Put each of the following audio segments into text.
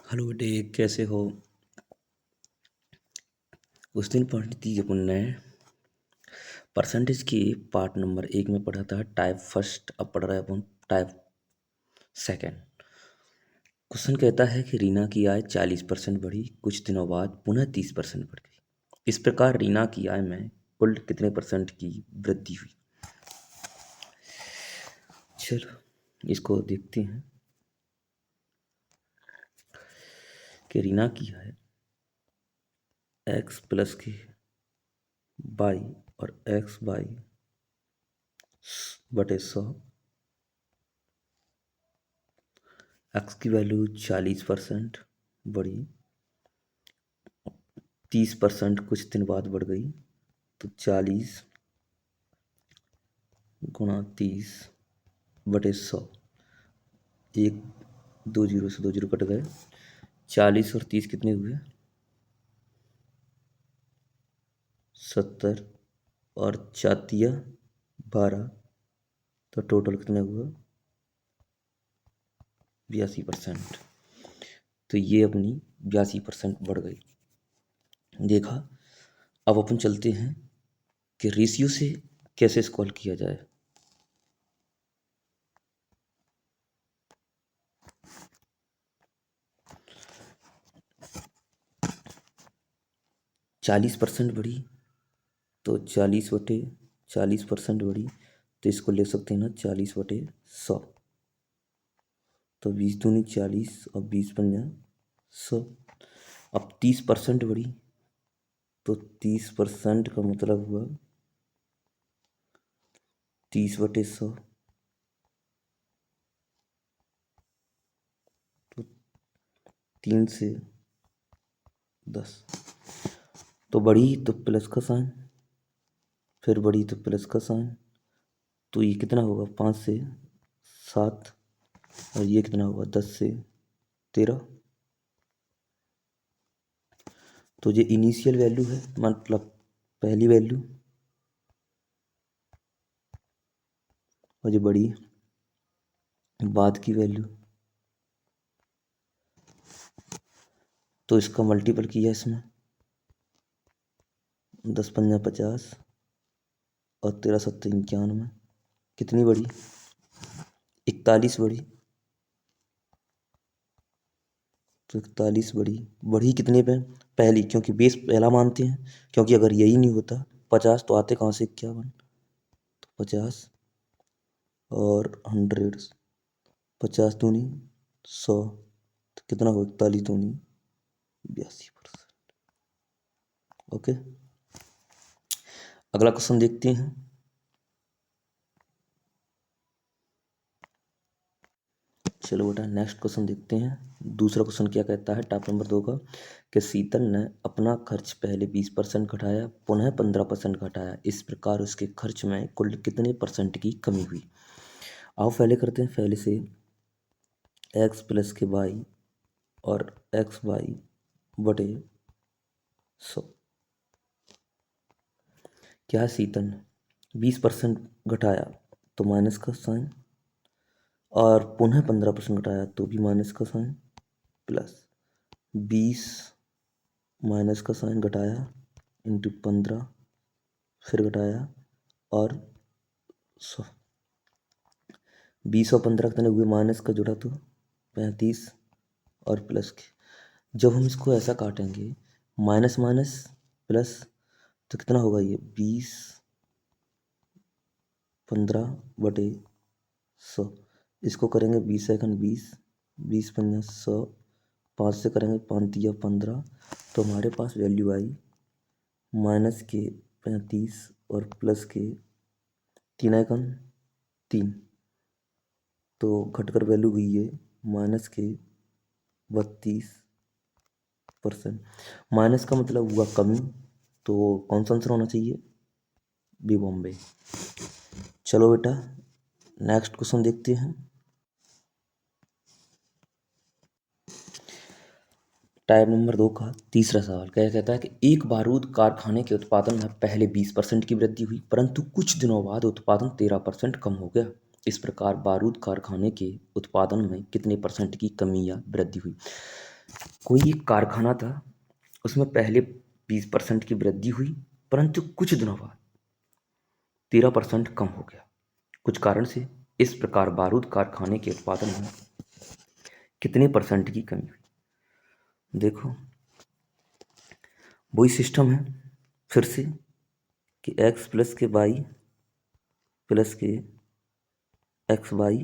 Hello बेटे, कैसे हो? उस दिन पढ़ी थी अपन ने परसेंटेज की पार्ट नंबर 1 में पढ़ा था टाइप फर्स्ट। अब पढ़ रहे हैं अपन टाइप सेकंड। क्वेश्चन कहता है कि रीना की आय 40% बढ़ी, कुछ दिनों बाद पुनः 30% बढ़ गई। इस प्रकार रीना की आय में कुल कितने परसेंट की वृद्धि हुई? चलो इसको देखते हैं कि रीना की आय एक्स प्लस की बाई और एक्स बाई बटे 100। एक्स की वैल्यू 40% बढ़ी, 30% कुछ दिन बाद बढ़ गई, तो 40 × 30/100। एक दो जीरो से दो जीरो कट गए। 40 और 30 कितने हुए? 70 और 4×12, तो टोटल कितना हुआ? 82%। तो ये अपनी 82% बढ़ गई। देखा। अब अपन चलते हैं कि रेशियो से कैसे सॉल्व किया जाए। 40% बढ़ी, तो 40/40% बढ़ी, तो इसको ले सकते हैं ना 40/100। तो 20×2 = 40 और 20×5 = 100। अब 30% बढ़ी, तो 30% का मतलब हुआ 30/100। तो 3 से 10। तो बढ़ी तो प्लस का साइन, फिर बढ़ी तो प्लस का साइन, तो ये कितना होगा? 5 से 7। और ये कितना होगा? 10 से 13। तो ये इनिशियल वैल्यू है, मतलब पहली वैल्यू, और ये बड़ी बाद की वैल्यू। तो इसका मल्टीपल किया इसमें, 10×5 = 50 और 13×7 = 91। कितनी बड़ी? 41 बड़ी। तो 41 बढ़ी कितने पे? पहली, क्योंकि बेस पहला मानते हैं, क्योंकि अगर यही नहीं होता 50 तो आते कहाँ से 51। तो 50 और 100, 50×2 = 100, तो कितना हो? 41×2 = 82%। ओके, अगला क्वेश्चन देखते हैं। चलो बेटा, नेक्स्ट क्वेश्चन देखते हैं। दूसरा क्वेश्चन क्या कहता है टाइप नंबर 2 का, कि शीतल ने अपना खर्च पहले 20% घटाया, पुनः 15% घटाया। इस प्रकार उसके खर्च में कुल कितने परसेंट की कमी हुई? आओ पहले करते हैं पहले से। एक्स प्लस के वाई और एक्स वाई बटे 100। क्या है? शीतल ने 20% घटाया तो माइनस का साइन, और पुनः 15% घटाया तो भी माइनस का साइन, प्लस 20 माइनस का साइन घटाया इंटू 15, फिर घटाया और 100। 20 और 15 कितने हुए? माइनस का जुड़ा तो 35 और प्लस के। जब हम इसको ऐसा काटेंगे माइनस माइनस प्लस, तो कितना होगा? ये 20/15/100। इसको करेंगे 20×20, 20×5 = 100, 5 से करेंगे 5×3 = 15। तो हमारे पास वैल्यू आई माइनस के 35 और प्लस के 3×3। तो घटकर वैल्यू हुई है माइनस के 32%। माइनस का मतलब हुआ कमी, तो कौन सा आंसर होना चाहिए? बी, बॉम्बे। चलो बेटा, नेक्स्ट क्वेश्चन देखते हैं। टाइप नंबर 2 का तीसरा सवाल क्या कहता है कि एक बारूद कारखाने के उत्पादन में पहले 20% की वृद्धि हुई, परंतु कुछ दिनों बाद उत्पादन 13% कम हो गया। इस प्रकार बारूद कारखाने के उत्पादन में कितने परसेंट की कमी या वृद्धि हुई? कोई एक कारखाना था, उसमें पहले 20% की वृद्धि हुई, परंतु कुछ दिनों बाद 13% कम हो गया कुछ कारण से। इस प्रकार बारूद कारखाने के उत्पादन में कितने परसेंट की कमी हुई? देखो, वही सिस्टम है फिर से कि x प्लस के वाई प्लस के एक्स वाई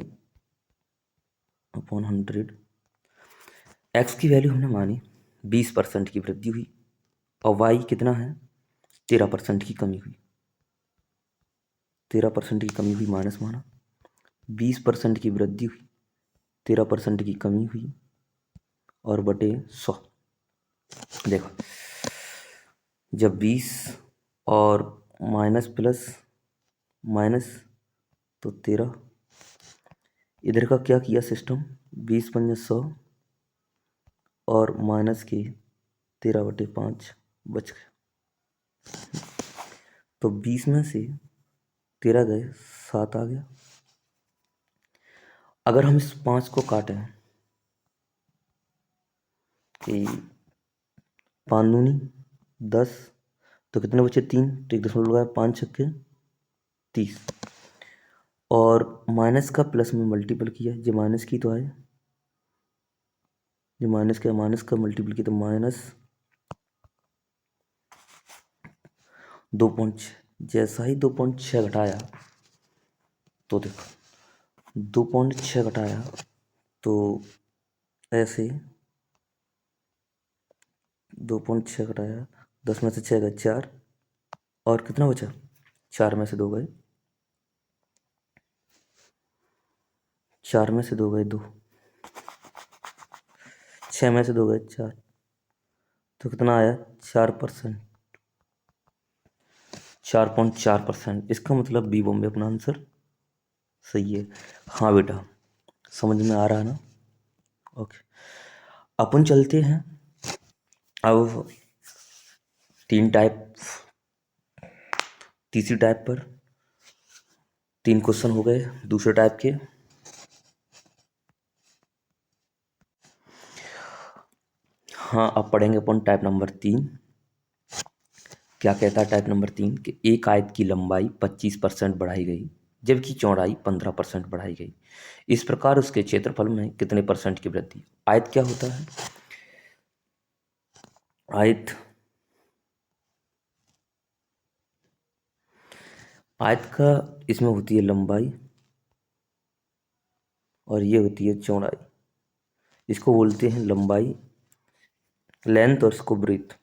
अपॉन 100। एक्स की वैल्यू हमने मानी 20% की वृद्धि हुई, और वाई कितना है 13% की कमी हुई। 13% की कमी हुई माइनस माना, 20% की वृद्धि हुई, 13% की कमी हुई, और बटे 100। देखो, जब 20 और माइनस प्लस माइनस तो 13, इधर का क्या किया सिस्टम, 20 पंजे 100 और माइनस के 13/5 बच गए। तो 20 में से 13 गए, 7 आ गया। अगर हम इस 5 को काटें कि 5 दूनी 10, तो कितने बचे 3, तो एक दशमलव लगाया, 5 छक्के 30, और माइनस का प्लस में मल्टीपल किया, जो माइनस की तो आए, जो माइनस का मल्टीपल किया तो माइनस 2.6। जैसा ही 2.6 घटाया तो देखो 2.6 घटाया तो ऐसे 2.6 घटाया, 10 में से 6 गए 4, और कितना बचा, 4 में से 2 गए, 4 में से 2 गए 2, 6 में से 2 गए 4, तो कितना आया 4%, 4.4%। इसका मतलब बी बॉम्बे अपना आंसर सही है। हाँ बेटा, समझ में आ रहा है ना? ओके, अपन चलते हैं अब तीसरी टाइप पर। 3 क्वेश्चन हो गए दूसरे टाइप के। हाँ, अब पढ़ेंगे अपन टाइप नंबर 3। क्या कहता है टाइप नंबर 3 कि एक आयत की लंबाई 25% बढ़ाई गई, जबकि चौड़ाई 15% बढ़ाई गई। इस प्रकार उसके क्षेत्रफल में कितने परसेंट की वृद्धि? आयत क्या होता है? आयत का इसमें होती है लंबाई और ये होती है चौड़ाई। इसको बोलते हैं लंबाई, लेंथ, और इसको ब्रेथ।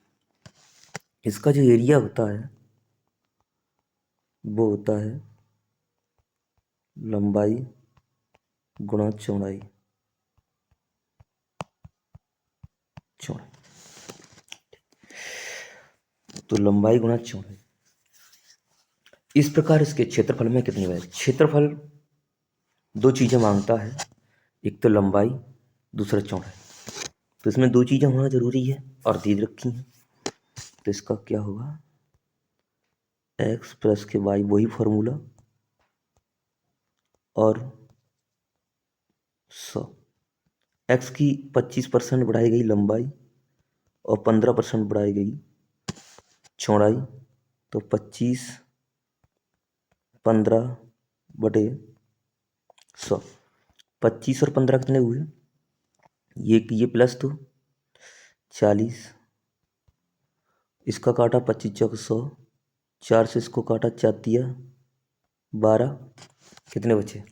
इसका जो एरिया होता है वो होता है लंबाई गुणा चौड़ाई। तो लंबाई गुणा चौड़ाई, इस प्रकार इसके क्षेत्रफल में कितनी वृद्धि? क्षेत्रफल दो चीजें मांगता है, एक तो लंबाई, दूसरा चौड़ाई। तो इसमें दो चीजें होना जरूरी है और दे रखी हैं। तो इसका क्या होगा, x प्लस के वाई, वही फॉर्मूला, और 100। x की 25% बढ़ाई गई लंबाई और 15% बढ़ाई गई चौड़ाई, तो 25 15/100। 25 और 15 कितने हुए, ये प्लस तो 40, इसका काटा 25 चौक 100, 4 से इसको काटा 4 तिया 12, कितने बचे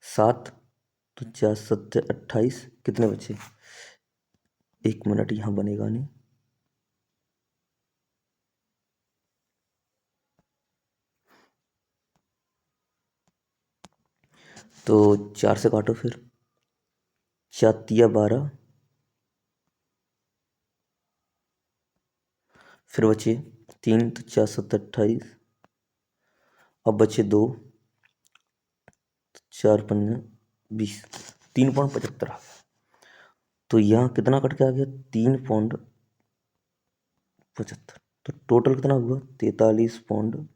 7, तो 4 7 28, कितने बचे, 1 मिनट यहाँ बनेगा नहीं, तो 4 से काटो, फिर 4 तिया 12, फिर बचे 3, तो 4 7 28, अब बचे 2, 4 5 20, 3.75 आ गया। तो यहाँ कितना कट के आ गया, 3.75। तो टोटल कितना हुआ, 43.75%।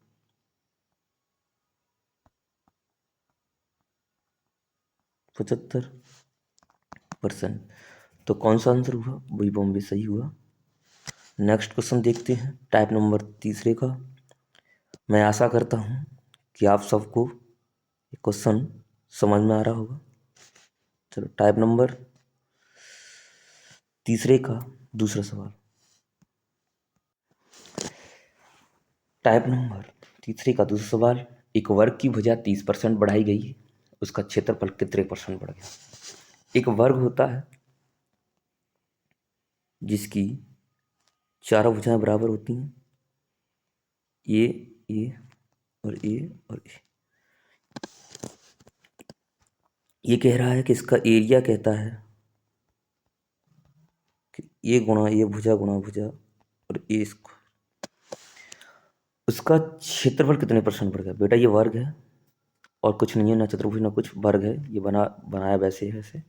तो कौन सा आंसर हुआ? वही बॉम्बे सही हुआ। नेक्स्ट क्वेश्चन देखते हैं टाइप नंबर तीसरे का। मैं आशा करता हूँ कि आप सबको ये क्वेश्चन समझ में आ रहा होगा। चलो टाइप नंबर तीसरे का दूसरा सवाल। टाइप नंबर तीसरे का दूसरा सवाल। एक वर्ग की भुजा 30% बढ़ाई गई, उसका क्षेत्रफल कितने परसेंट बढ़ गया? एक वर्ग होता है जिसकी चारों भुजाएं बराबर होती हैं, ए और ए और ए। ये कह रहा है कि इसका एरिया कहता है कि ए गुणा ए भुजा और ए स्क्वायर। उसका क्षेत्रफल कितने परसेंट बढ़ गया? बेटा ये वर्ग है और कुछ नहीं है, ना चतुर्भुज ना कुछ, वर्ग है। ये बनाया वैसे है ऐसे।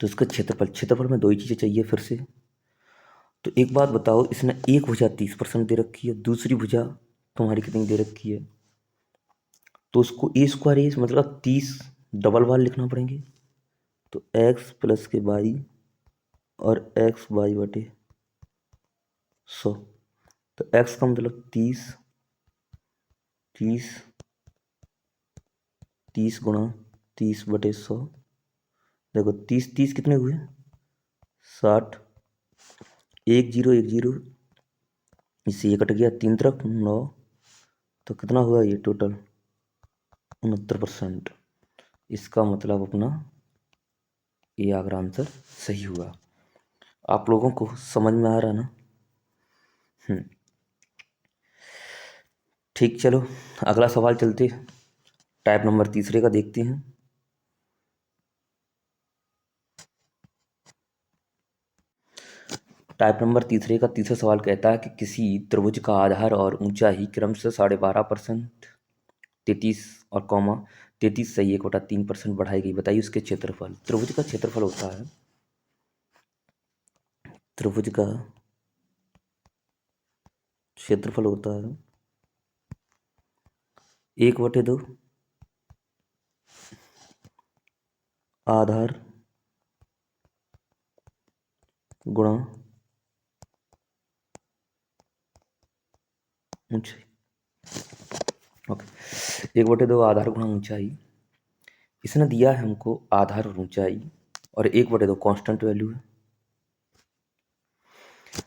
तो इसका क्षेत्रफल में दो ही चीज़ें चाहिए फिर से। तो एक बात बताओ, इसने एक भुजा 30% दे रखी है, दूसरी भुजा तुम्हारी कितनी दे रखी है? तो उसको ए स्क्वायर ए मतलब 30 डबल बार लिखना पड़ेंगे। तो एक्स प्लस के वाई और एक्स वाई बटे 100। तो एक्स का मतलब 30 30 30 गुणा 30 बटे 100। देखो 30 30 कितने हुए? 60। 1 0 इससे ये कट गया, 3 तरफ 9। तो कितना हुआ ये टोटल? 69%। इसका मतलब अपना ये आगरा आंसर सही हुआ। आप लोगों को समझ में आ रहा ना? ठीक, चलो अगला सवाल चलते टाइप नंबर तीसरे का देखते हैं। टाइप नंबर तीसरे का तीसरा सवाल कहता है कि किसी त्रिभुज का आधार और ऊंचाई क्रमशः 12.5%, 33 और कॉमा 33 सही 1/3% बढ़ाई गई। बताइए उसके क्षेत्रफल। त्रिभुज का क्षेत्रफल होता है, त्रिभुज का क्षेत्रफल होता है 1/2 आधार गुणा ऊंचाई। ओके, 1/2 आधार गुणा ऊंचाई। इसने दिया है हमको आधार और ऊंचाई, और 1/2 कांस्टेंट वैल्यू है।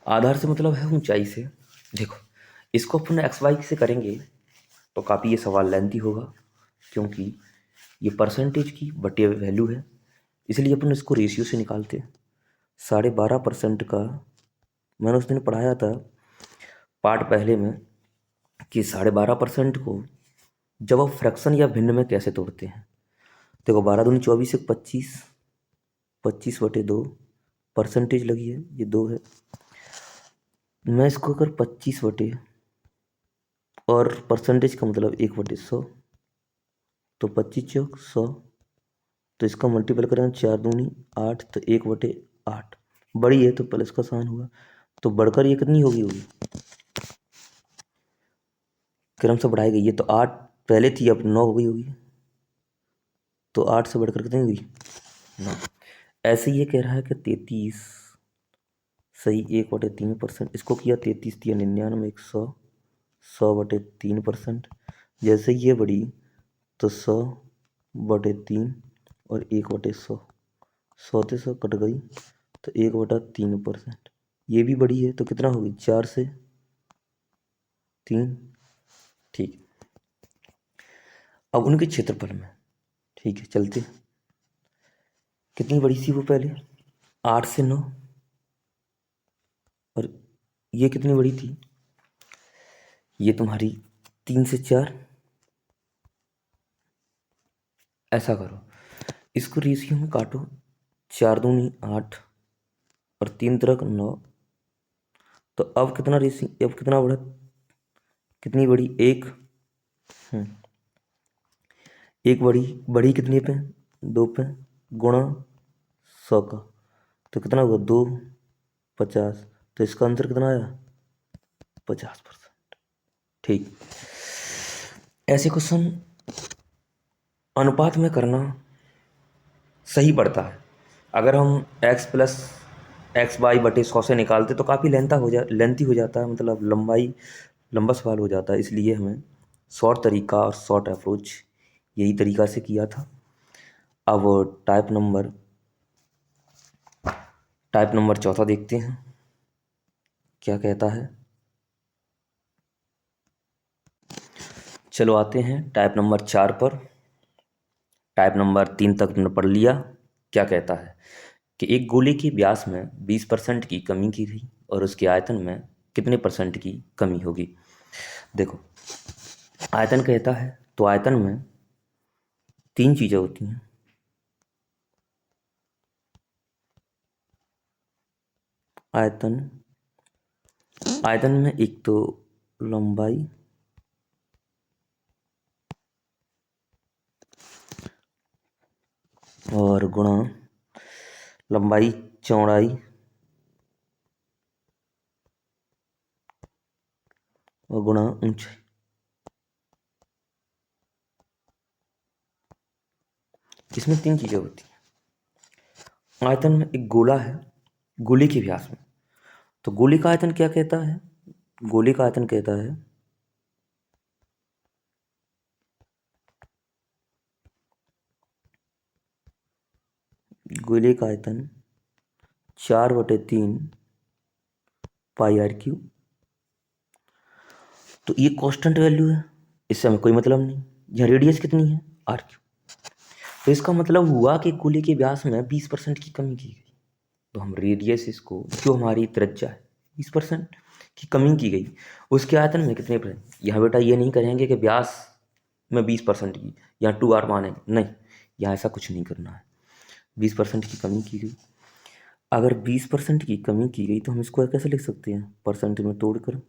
आधार से मतलब है ऊंचाई से। देखो इसको अपन एक्स वाई से करेंगे तो काफ़ी ये सवाल लेंथी होगा, क्योंकि ये परसेंटेज की बटे वैल्यू है, इसलिए अपन इसको रेशियो से निकालते हैं। 12.5% का मैंने उस दिन पढ़ाया था पार्ट पहले में कि 12.5% को जब आप फ्रैक्शन या भिन्न में कैसे तोड़ते हैं। देखो 12 दूनी 24 एक 25, 25/2 परसेंटेज लगी है, ये 2 है। मैं इसको अगर 25 बटे और परसेंटेज का मतलब 1/100, तो 25 चौक 100। तो इसका मल्टीपल करें 4 दूनी 8, तो 1/8। बड़ी है तो प्लस का साइन हुआ, तो बढ़कर ये कितनी होगी क्रम से बढ़ाई गई है। तो 8 पहले थी, अब 9 हो गई होगी। तो 8 से बढ़कर कितनी हुई? 9। ऐसे ये कह रहा है कि 33 सही 1/3%। इसको किया 33 दिया 99 100, 100/3%। जैसे ये बढ़ी तो 100/3 और 1/100, 100 से 100 कट गई, तो 1/3%। ये भी बढ़ी है तो कितना होगी? 4 से 3। ठीक, अब उनके क्षेत्रफल में। ठीक है चलते, कितनी बड़ी थी वो पहले? 8 से 9। और ये कितनी बड़ी थी? ये तुम्हारी 3 से 4। ऐसा करो, इसको रेशियो में काटो, 4 दूनी 8 और 3 तरह 9। तो अब कितना रेशियो, अब कितना बढ़ा? कितनी बड़ी? एक। एक बड़ी, बड़ी कितनी पे? 2 पे, गुणा 100 का, तो कितना हुआ? 2 50। तो इसका आंसर कितना आया? 50%। ठीक, ऐसे क्वेश्चन अनुपात में करना सही पड़ता है, अगर हम x प्लस एक्स वाई बटे 100 से निकालते तो काफ़ी लेंथी हो जाता है, मतलब लंबा सवाल हो जाता है। इसलिए हमें शॉर्ट तरीका और शॉर्ट अप्रोच यही तरीका से किया था। अब टाइप नंबर चौथा देखते हैं क्या कहता है। चलो आते हैं टाइप नंबर 4 पर। टाइप नंबर 3 तक हमने पढ़ लिया। क्या कहता है कि एक गोले के व्यास में 20% की कमी की गई और उसके आयतन में कितने परसेंट की कमी होगी। देखो, आयतन कहता है तो आयतन में तीन चीज़ें होती हैं। आयतन आयतन में एक तो लंबाई, और गुणा लंबाई, चौड़ाई और गुणा ऊंचाई। इसमें तीन चीज़ें होती हैं। आयतन में एक गोला है, गोले के व्यास में, तो गोले का आयतन क्या कहता है? गोले का आयतन कहता है गोले का आयतन 4/3 पाई आर क्यूब। तो ये कांस्टेंट वैल्यू है, इससे हमें कोई मतलब नहीं। यहाँ रेडियस कितनी है? R cube. तो इसका मतलब हुआ कि गोले के व्यास में 20% की कमी की गई। तो हम रेडियस, इसको जो हमारी त्रिज्या है 20% की कमी की गई, उसके आयतन में कितने परसेंट। यहाँ बेटा ये नहीं करेंगे कि व्यास में 20% की, यहाँ 2r मानेंगे, नहीं, यहाँ ऐसा कुछ नहीं करना है। 20% की कमी की गई। अगर 20% की कमी की गई तो हम इसको कैसे लिख सकते हैं? परसेंट में तोड़कर।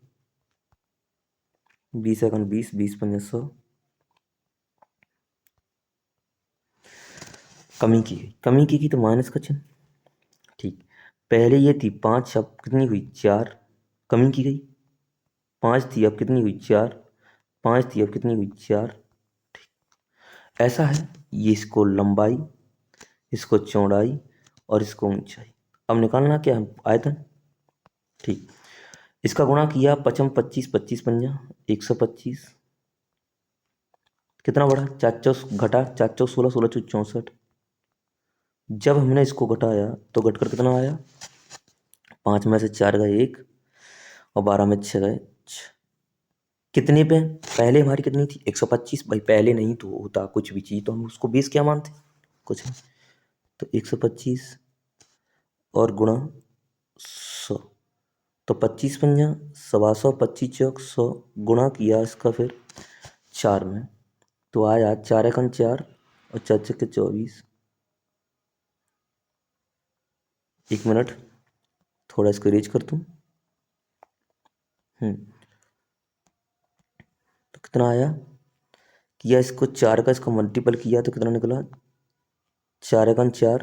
20 20 पंजा 100, कमी की गई तो माइनस का चिन्ह। ठीक, पहले ये थी 5, अब कितनी हुई? 4, कमी की गई। 5 थी, अब कितनी हुई? 4, 5 थी, अब कितनी हुई? 4। ऐसा है, ये इसको लंबाई, इसको चौड़ाई और इसको ऊंचाई। अब निकालना क्या है? आयतन। ठीक, इसका गुणा किया, 55 25 25 पंजा 125। कितना बढ़ा? 4 चौस घटा, 4 चौस 16, 16 चौस 64। जब हमने इसको घटाया तो घटकर कितना आया? 5 में से 4 गए 1 और 12 में 6 गए 6। कितने पे? पहले हमारी कितनी थी? 125। भाई पहले नहीं तो होता कुछ भी चीज़ तो हम उसको बेस क्या मानते? कुछ नहीं। तो 125 और गुणा 100, तो 25 पंजा 125, 25 चौक 100, गुणा किया इसका फिर 4 में, तो आया 4 एकन 4 और 4 छक्के 24। 1 मिनट, थोड़ा इसको रेज कर दूँ। तो कितना आया? किया इसको 4 का इसको मल्टीपल किया तो कितना निकला? 4 एकन 4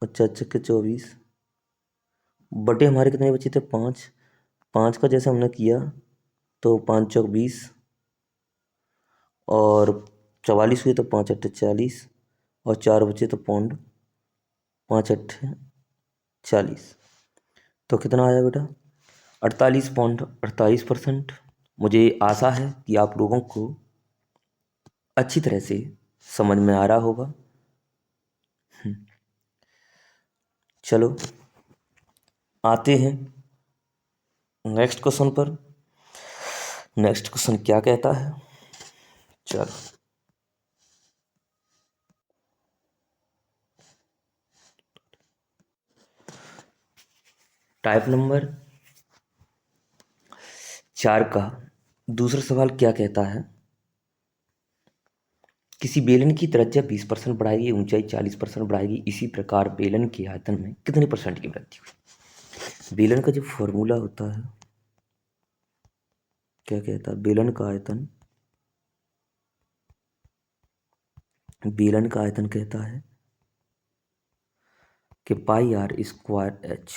और 4 छक्के 24। बटे हमारे कितने बचे थे? 5। 5 का जैसे हमने किया तो 5 चौक 20 और 44 हुए तो 5 अट्ठे 40 और 4 बचे तो पौंड, 5 अट्ठे 40। तो कितना आया बेटा? 48.48%। मुझे आशा है कि आप लोगों को अच्छी तरह से समझ में आ रहा होगा। चलो आते हैं नेक्स्ट क्वेश्चन पर। नेक्स्ट क्वेश्चन क्या कहता है? चलो, टाइप नंबर 4 का दूसरा सवाल क्या कहता है? किसी बेलन की त्रिज्या 20% बढ़ाएगी, ऊंचाई 40% बढ़ाएगी, इसी प्रकार बेलन के आयतन में कितने परसेंट की वृद्धि हुई? बेलन का जो फॉर्मूला होता है, क्या कहता है? बेलन का आयतन कहता है कि पाई आर स्क्वायर एच।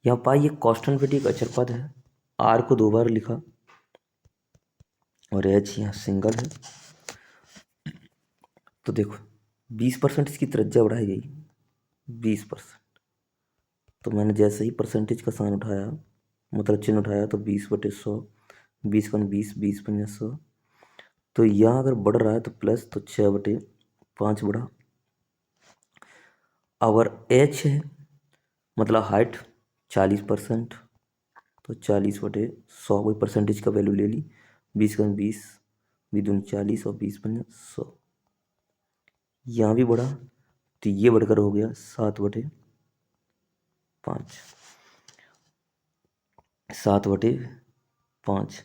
यहाँ पाई एक कांस्टेंट वेरिएबल एक अचर पद है, आर को 2 बार लिखा और एच यहाँ सिंगल है। तो देखो 20% इसकी त्रिज्या बढ़ाई गई 20%। तो मैंने जैसे ही परसेंटेज का साइन उठाया, मतलब चिन्ह उठाया, तो 20/100, 20×20, 20×100। तो यहाँ अगर बढ़ रहा है तो प्लस, तो 6/5 बढ़ा। अगर एच है मतलब हाइट 40%, तो 40/100, कोई परसेंटेज का वैल्यू ले ली। 20×20, 20×40 और 20×100। यहाँ भी बढ़ा तो ये बढ़कर हो गया 7/5। 7/5।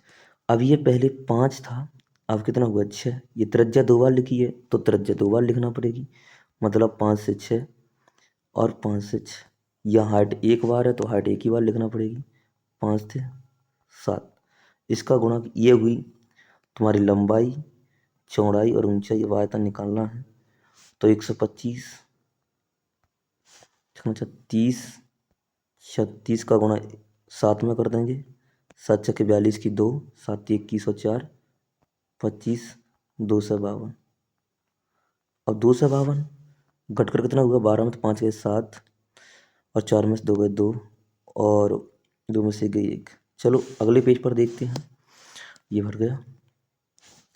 अब ये पहले 5 था, अब कितना हुआ 6। ये त्रिज्या 2 बार लिखी है तो त्रिज्या 2 बार लिखना पड़ेगी, मतलब 5 से 6 और 5 से 6। यह हाइट एक बार है तो हाइट एक ही बार लिखना पड़ेगी, 5 से 7। इसका गुणा ये हुई तुम्हारी लंबाई, चौड़ाई और ऊंचाई। अब आयतन निकालना है तो 125, 30, 36 का गुणा 7 में कर देंगे। 7×42 की 2, 7×21 और 4, 25, 252। अब 252 घट कर कितना हुआ, 12 में तो 5 गए 7, और 4 में से 2 गए 2, और 2 में से गई 1। चलो अगले पेज पर देखते हैं। ये भर गया।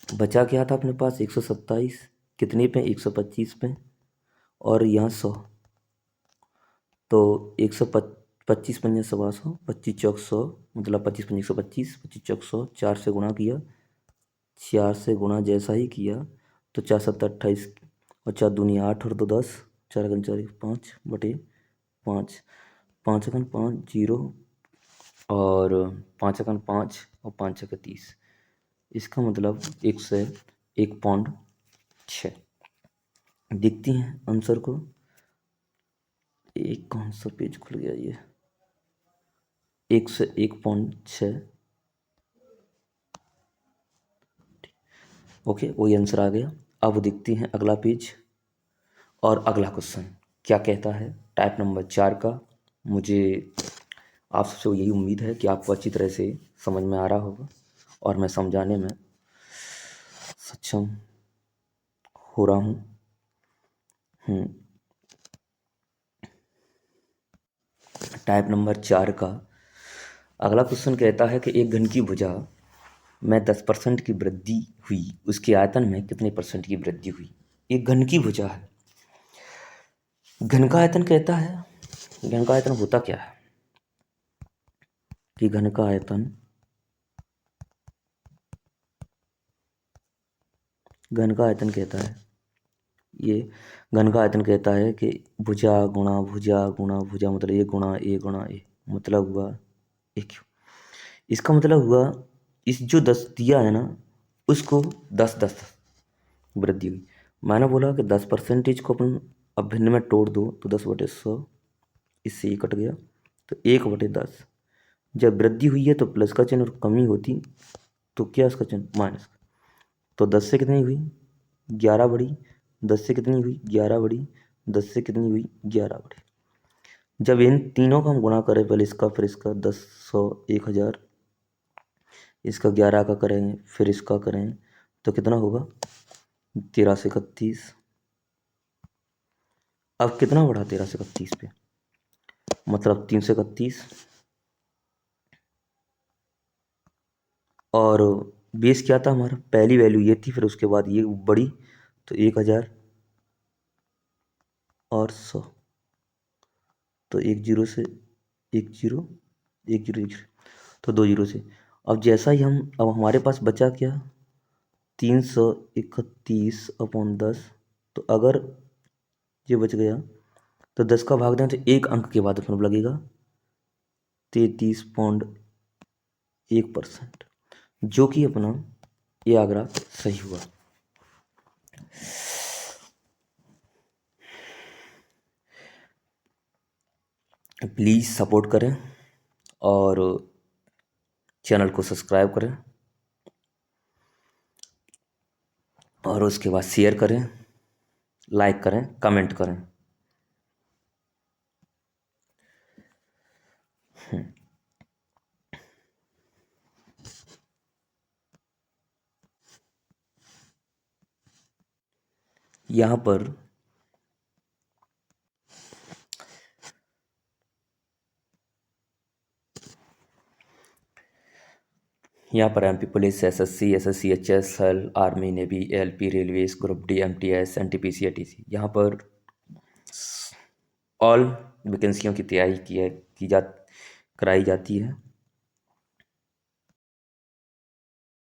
बचा क्या था अपने पास, 127। कितने पे, 125 पे, और यहाँ 100। तो 125×100, 25×4 100, मतलब 25×125, 25×100। 4 से गुणा किया, 4 से गुणा जैसा ही किया तो 4×7 = 28, और 4×2 = 8, और 2 10, 4×4 5/5, 5×5 0, और 5×5 और 5×30। इसका मतलब 101.6। देखते हैं आंसर को। एक कौन सा पेज खुल गया, ये 101.6। ओके, वही आंसर आ गया। अब देखते हैं अगला पेज और अगला क्वेश्चन क्या कहता है, टाइप नंबर 4 का। मुझे आप सबसे यही उम्मीद है कि आपको अच्छी तरह से समझ में आ रहा होगा और मैं समझाने में सक्षम हो रहा हूँ। टाइप नंबर 4 का अगला क्वेश्चन कहता है कि एक घन की भुजा में 10% की वृद्धि हुई, उसके आयतन में कितने % की वृद्धि हुई। एक घन की भुजा है। घन का आयतन कहता है, घन का आयतन होता क्या है कि घन का आयतन, घन का आयतन कहता है, ये घन का आयतन कहता है कि भुजा गुणा भुजा गुणा भुजा, मतलब ए गुणा ए गुणा ए, मतलब हुआ एक। इसका मतलब हुआ इस जो 10 दिया है ना, उसको 10 वृद्धि हुई। मैंने बोला कि 10% को अपन अभिन्न में तोड़ दो तो 10/100, इससे ये कट गया तो 1/10। जब वृद्धि हुई है तो प्लस का चिन्ह, और कमी होती तो क्या इसका चिन्ह, माइनस। तो 10 से कितनी हुई, 11 बढ़ी। 10 से कितनी हुई, 11 बढ़ी। 10 से कितनी हुई, 11 बढ़ी। जब इन तीनों का हम गुणा करें, पहले इसका फिर इसका, 10, 100, 1000, इसका 11 का करेंगे फिर इसका करें तो कितना होगा, 1331। अब कितना बढ़ा 1331 पे, मतलब 331। और बेस क्या था हमारा, पहली वैल्यू ये थी, फिर उसके बाद ये बढ़ी तो 1000 और 100। तो 10 से 10, 10, तो 2 0 से। अब जैसा ही हम, अब हमारे पास बचा क्या, 331/10। तो अगर ये बच गया तो 10 का भाग दें तो एक अंक के बाद मतलब लगेगा 33.1%, जो कि अपना ये आंकड़ा सही हुआ। प्लीज़ सपोर्ट करें और चैनल को सब्सक्राइब करें, और उसके बाद शेयर करें, लाइक करें, कमेंट करें। यहाँ पर यहाँ पर MP police, SSC, SSC, HSL, army, navy, ALP, railways, group D, MTS, NTPC, ATC, यहाँ पर ऑल वैकेंसियों की तैयारी की है की जा कराई जाती है।